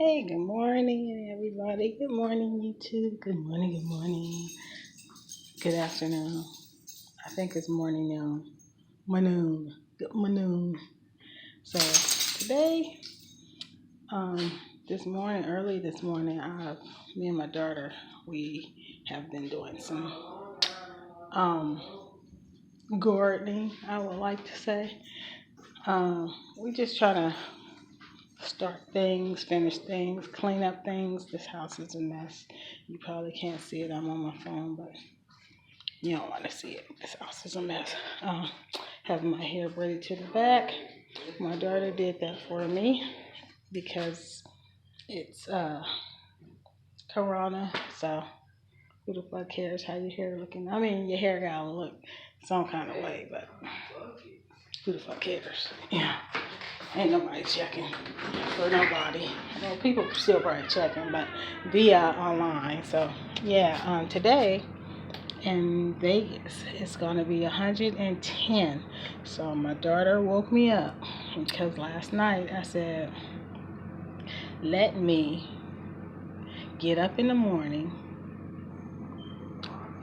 Hey, good morning, everybody. Good morning, YouTube. Good morning, good morning. Good afternoon. I think it's morning now. Morning. Good morning. So today, um, early this morning, me and my daughter, we have been doing some um gardening. I would like to say, we just trying to start things, finish things, clean up things. This house is a mess. You probably can't see it. I'm on my phone, but you don't want to see it. This house is a mess. Having my hair braided to the back. My daughter did that for me because it's Corona. So who the fuck cares how your hair looking? I mean, your hair gotta look some kind of way, but who the fuck cares? Yeah, ain't nobody checking for nobody. Well, people still probably checking, but via online. So yeah, today in Vegas. It's gonna be 110. So my daughter woke me up because last night I said, let me get up in the morning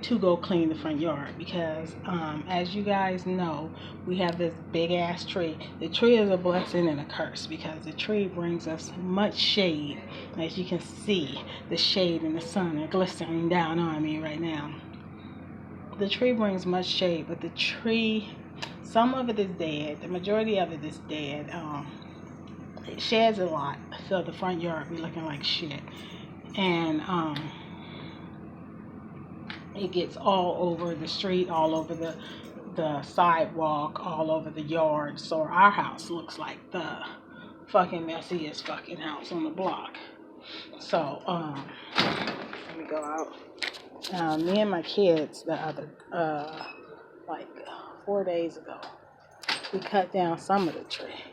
to go clean the front yard because as you guys know, we have this big ass tree. The tree is a blessing and a curse because the tree brings us much shade. As you can see, the shade and the sun are glistening down on me right now. The tree brings much shade, but the tree, some of it is dead. The majority of it is dead. It sheds a lot, so the front yard be looking like shit. And it gets all over the street, all over the sidewalk, all over the yard. So our house looks like the fucking messiest fucking house on the block. So let me go out. Me and my kids the other like 4 days ago, we cut down some of the tree,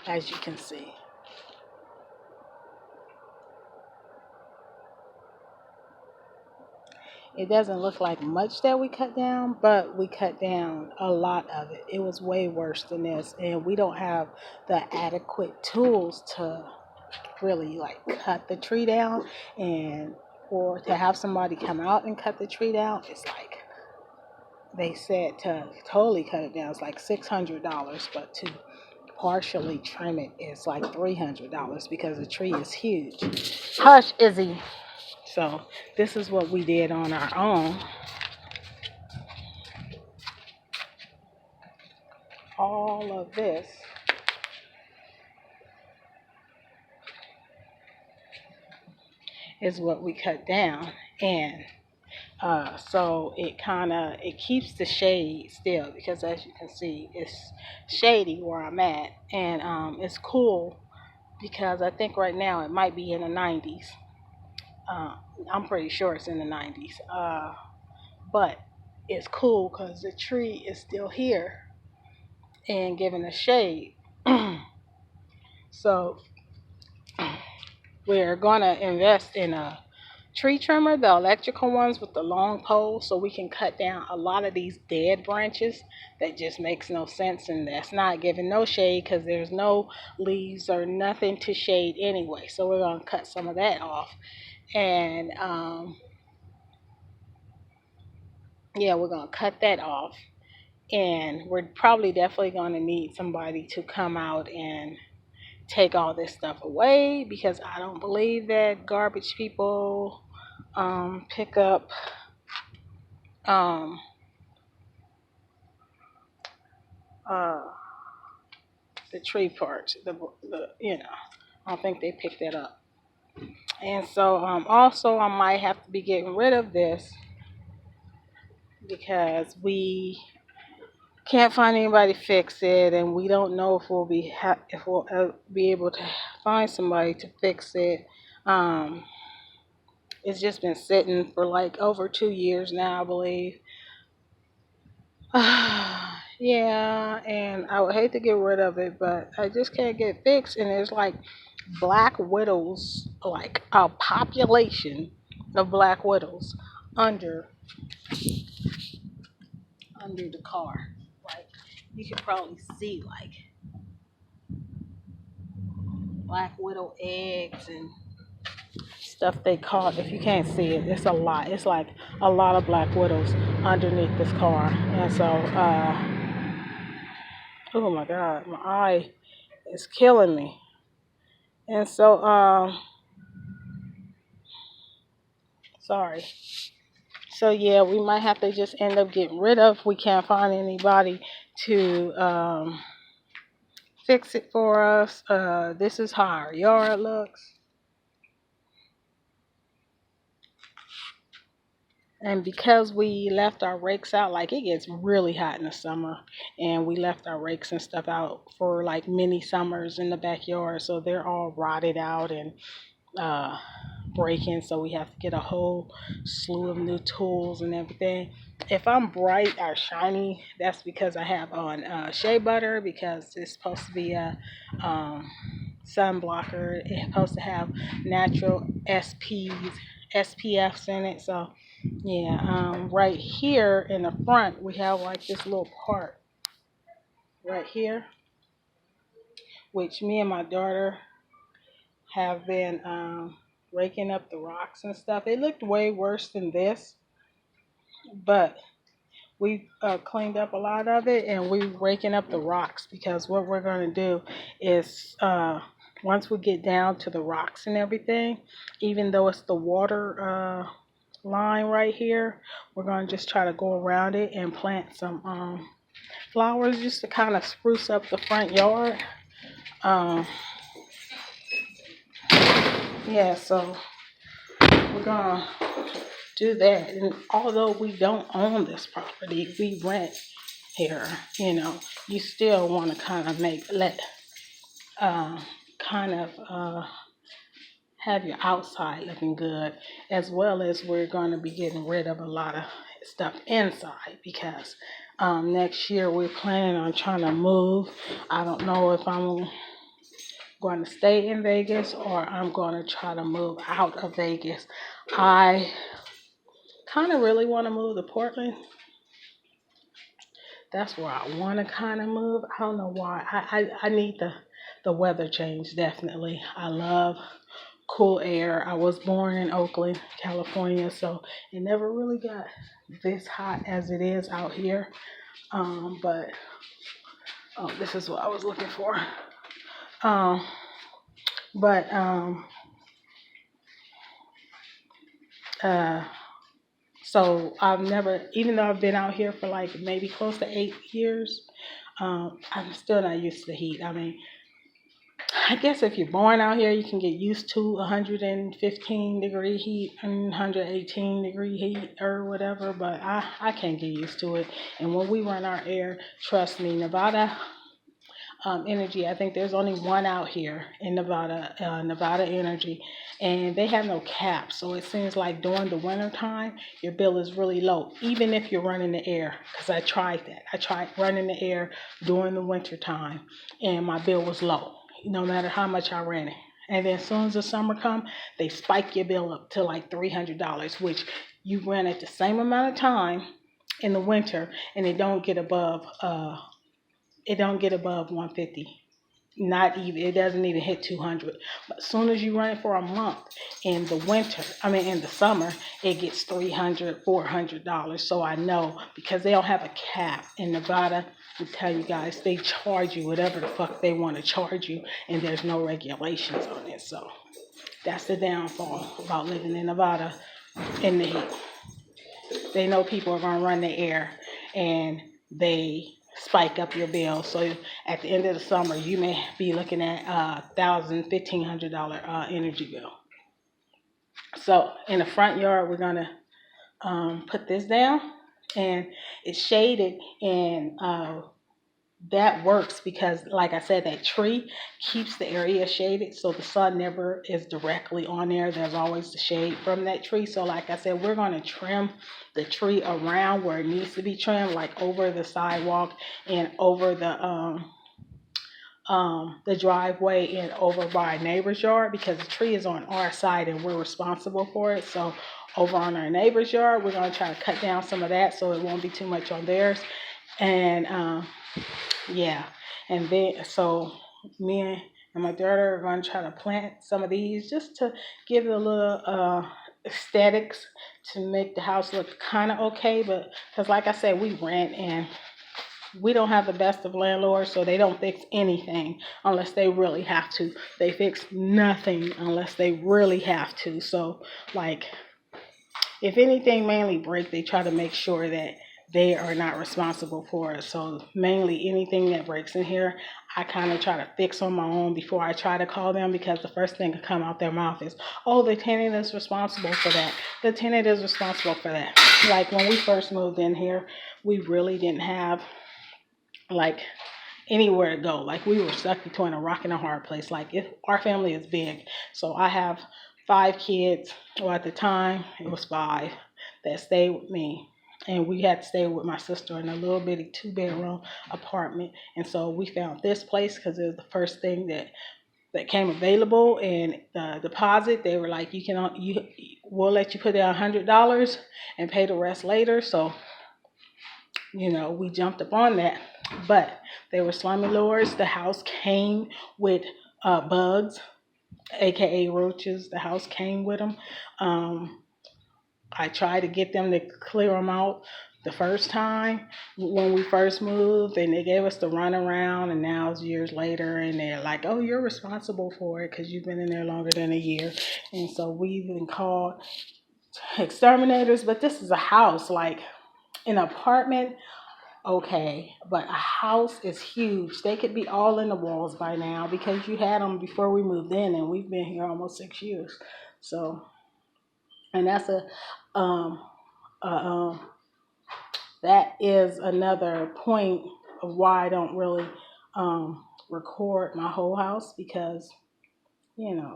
as you can see. It doesn't look like much that we cut down, but we cut down a lot of it. It was way worse than this, and we don't have the adequate tools to really like cut the tree down. And or to have somebody come out and cut the tree down, it's like they said to totally cut it down, it's like $600, but to partially trim it is like $300 because the tree is huge. Hush, Izzy. So this is what we did on our own. All of this is what we cut down, and so it keeps the shade still because as you can see, it's shady where I'm at, and it's cool because I think right now it might be in the 90s. Uh, I'm pretty sure it's in the 90s. But it's cool because the tree is still here and giving us shade. So we're gonna invest in a tree trimmer, the electrical ones with the long poles, so we can cut down a lot of these dead branches that just makes no sense and that's not giving no shade because there's no leaves or nothing to shade anyway. So we're gonna cut some of that off, and yeah, we're gonna cut that off, and we're probably definitely gonna need somebody to come out and take all this stuff away because I don't believe that garbage people pick up um, uh, the tree parts. The I don't think they pick that up. And so also I might have to be getting rid of this because we can't find anybody to fix it, and we don't know if if we'll be able to find somebody to fix it. Um, it's just been sitting for like over 2 years now, I believe. Yeah, and I would hate to get rid of it, but I just can't get fixed. And there's like black widows, like a population of black widows under under the car. Like you can probably see, like black widow eggs and stuff they caught. If you can't see it, it's a lot. It's like a lot of black widows underneath this car. And so, oh my God, my eye is killing me. And so, sorry. So yeah, we might have to just end up getting rid of. We can't find anybody to fix it for us. This is how our yard looks. And because we left our rakes out, like it gets really hot in the summer, and we left our rakes and stuff out for like many summers in the backyard, so they're all rotted out and uh, breaking. So we have to get a whole slew of new tools and everything. If I'm bright or shiny, that's because I have on shea butter because it's supposed to be a sun blocker. It's supposed to have natural SPFs in it. So yeah, right here in the front, we have like this little part right here, which me and my daughter have been raking up the rocks and stuff. It looked way worse than this, but we cleaned up a lot of it and we're raking up the rocks because what we're going to do is once we get down to the rocks and everything, even though it's the water line right here, we're going to just try to go around it and plant some flowers just to kind of spruce up the front yard. Um, yeah, so we're going to do that. And although we don't own this property, we rent here, you still want to kind of uh, kind of have your outside looking good, as well as we're going to be getting rid of a lot of stuff inside because next year we're planning on trying to move. I don't know if I'm going to stay in Vegas or I'm going to try to move out of Vegas. I kind of really want to move to Portland. That's where I want to kind of move. I don't know why. I need the weather change, definitely. I love cool air. I was born in Oakland, California, so it never really got this hot as it is out here. But this is what I was looking for. Um, but uh, so I've never, even though I've been out here for like maybe close to 8 years, I'm still not used to the heat. I mean, I guess if you're born out here, you can get used to 115 degree heat and 118 degree heat or whatever, but I can't get used to it. And when we run our air, trust me, Nevada Energy, I think there's only one out here in Nevada, Nevada Energy, and they have no cap. So it seems like during the winter time, your bill is really low, even if you're running the air. Because I tried that. I tried running the air during the winter time, and my bill was low, no matter how much I ran it. And then as soon as the summer come, they spike your bill up to like $300, which you ran at the same amount of time in the winter, and it don't get above 150. Not even, it doesn't even hit 200. But as soon as you run it for a month in the winter, I mean in the summer, it gets $300, $400. So I know because they don't have a cap in Nevada. I tell you guys, they charge you whatever the fuck they want to charge you, and there's no regulations on it. So that's the downfall about living in Nevada in the heat. They know people are going to run the air, and they spike up your bill. So at the end of the summer, you may be looking at $1,000, $1,500 energy bill. So in the front yard, we're gonna put this down, and it's shaded, and that works because, like I said, that tree keeps the area shaded, so the sun never is directly on there. There's always the shade from that tree. So like I said, we're going to trim the tree around where it needs to be trimmed, like over the sidewalk and over the driveway and over by our neighbor's yard, because the tree is on our side and we're responsible for it. So over on our neighbor's yard, we're going to try to cut down some of that so it won't be too much on theirs. And yeah, and then so me and my daughter are going to try to plant some of these just to give it a little aesthetics to make the house look kind of okay. But because, like I said, we rent and we don't have the best of landlords, so they don't fix anything unless they really have to. They fix nothing unless they really have to. So, like, if anything mainly break, they try to make sure that they are not responsible for it. So mainly anything that breaks in here, I kind of try to fix on my own before I try to call them, because the first thing to come out their mouth is, oh, the tenant is responsible for that. The tenant is responsible for that. Like when we first moved in here, we really didn't have like anywhere to go. Like we were stuck between a rock and a hard place. Like if our family is big, so I have 5 kids. Well, at the time it was 5 that stayed with me, and we had to stay with my sister in a little bitty 2-bedroom apartment. And so we found this place because it was the first thing that came available. And the deposit, they were like, we'll let you put down $100 and pay the rest later. So we jumped up on that. But they were slummy lords. The house came with bugs, aka roaches. The house came with them. I tried to get them to clear them out the first time when we first moved, and they gave us the runaround. And now it's years later, and they're like, "Oh, you're responsible for it because you've been in there longer than a year." And so we've been called exterminators. But this is a house, like an apartment. Okay, but a house is huge. They could be all in the walls by now because you had them before we moved in, and we've been here almost 6 years. So, and that's um, a that is another point of why I don't really record my whole house, because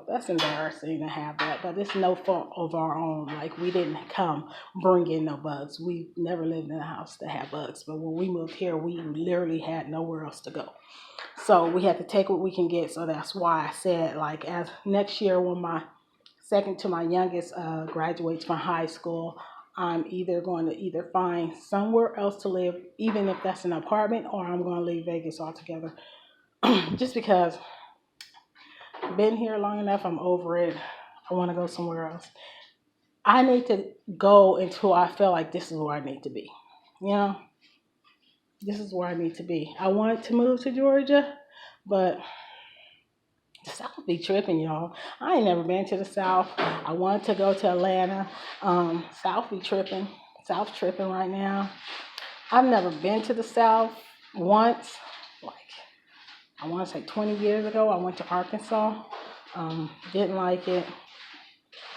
that's embarrassing to have that, but it's no fault of our own. Like, we didn't come bring in no bugs. We never lived in a house that had bugs, but when we moved here, we literally had nowhere else to go. So we had to take what we can get. So that's why I said, like, as next year when my second to my youngest graduates from high school, I'm either going to find somewhere else to live, even if that's an apartment, or I'm going to leave Vegas altogether. Just because I've been here long enough, I'm over it. I want to go somewhere else. I need to go until I feel like this is where I need to be. This is where I need to be. I wanted to move to Georgia, but the South be tripping, y'all. I ain't never been to the South. I wanted to go to Atlanta. South be tripping. South tripping right now. I've never been to the South once. Like, I want to say 20 years ago, I went to Arkansas. Didn't like it.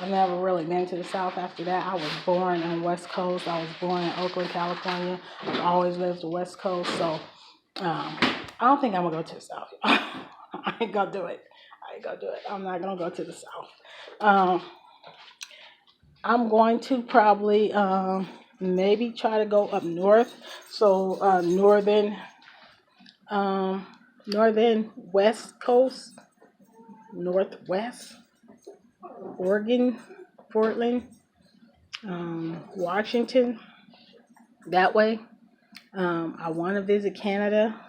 I've never really been to the South after that. I was born on the West Coast. I was born in Oakland, California. I've always lived the West Coast. So I don't think I'm going to go to the South. I ain't going to do it. I'm not going to go to the South. I'm going to probably maybe try to go up north. So northern West Coast, Northwest, Oregon, Portland, Washington, that way. I want to visit Canada.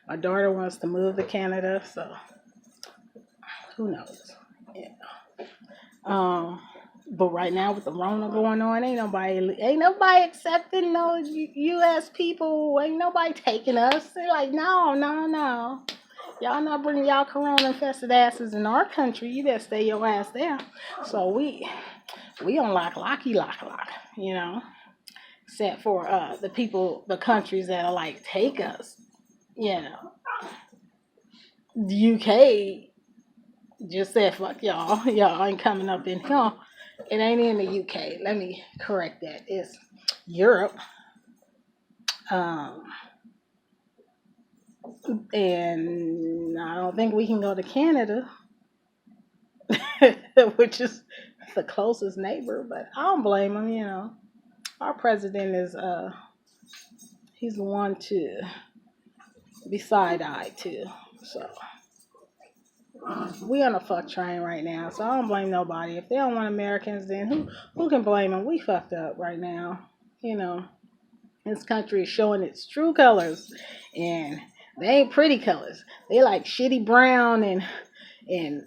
My daughter wants to move to Canada, so who knows? But right now with the Rona going on, ain't nobody accepting no U.S. people. Ain't nobody taking us. They're like, no. Y'all not bringing y'all corona infested asses in our country. You better stay your ass there. So we on lock, except for the countries that are like, take us. The UK just said, fuck y'all. Y'all ain't coming up in here. It ain't in the UK. Let me correct that. It's Europe. And I don't think we can go to Canada, which is the closest neighbor, but I don't blame him. Our president is, he's the one to be side-eyed to. So we on a fuck train right now, so I don't blame nobody. If they don't want Americans, then who can blame them? We fucked up right now. This country is showing its true colors, and They ain't pretty colors. They like shitty brown and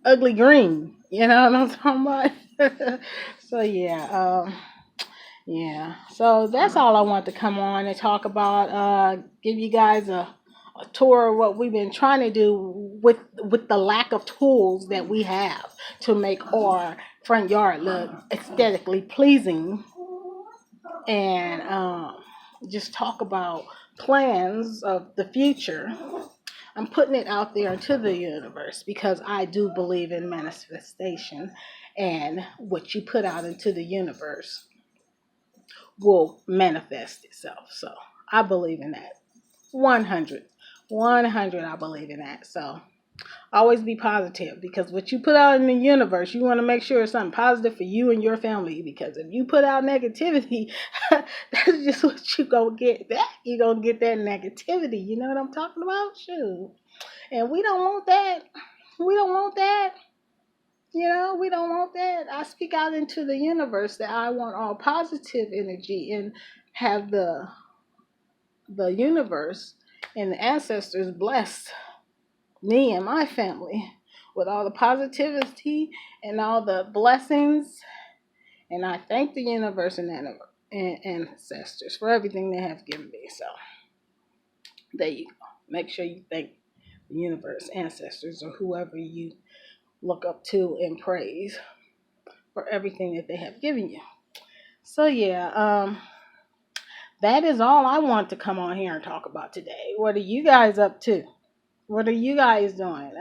ugly green. You know what I'm talking about? So yeah, yeah. So that's all I want to come on and talk about. Give you guys a tour of what we've been trying to do with the lack of tools that we have to make our front yard look aesthetically pleasing, and just talk about plans of the future. I'm putting it out there into the universe because I do believe in manifestation, and what you put out into the universe will manifest itself. So I believe in that. 100. 100, I believe in that. So always be positive, because what you put out in the universe, you want to make sure it's something positive for you and your family. Because if you put out negativity, that's just what you gonna get back. You gonna get that negativity. You know what I'm talking about? Shoot. And we don't want that. We don't want that. We don't want that. I speak out into the universe that I want all positive energy, and have the universe and the ancestors bless me and my family with all the positivity and all the blessings. And I thank the universe and ancestors for everything they have given me. So there you go. Make sure you thank the universe, ancestors, or whoever you look up to and praise for everything that they have given you. So yeah, that is all I want to come on here and talk about today. What are you guys up to? What are you guys doing?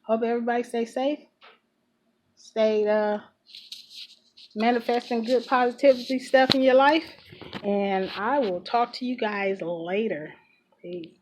Hope everybody stay safe. Stay manifesting good positivity stuff in your life. And I will talk to you guys later. Peace.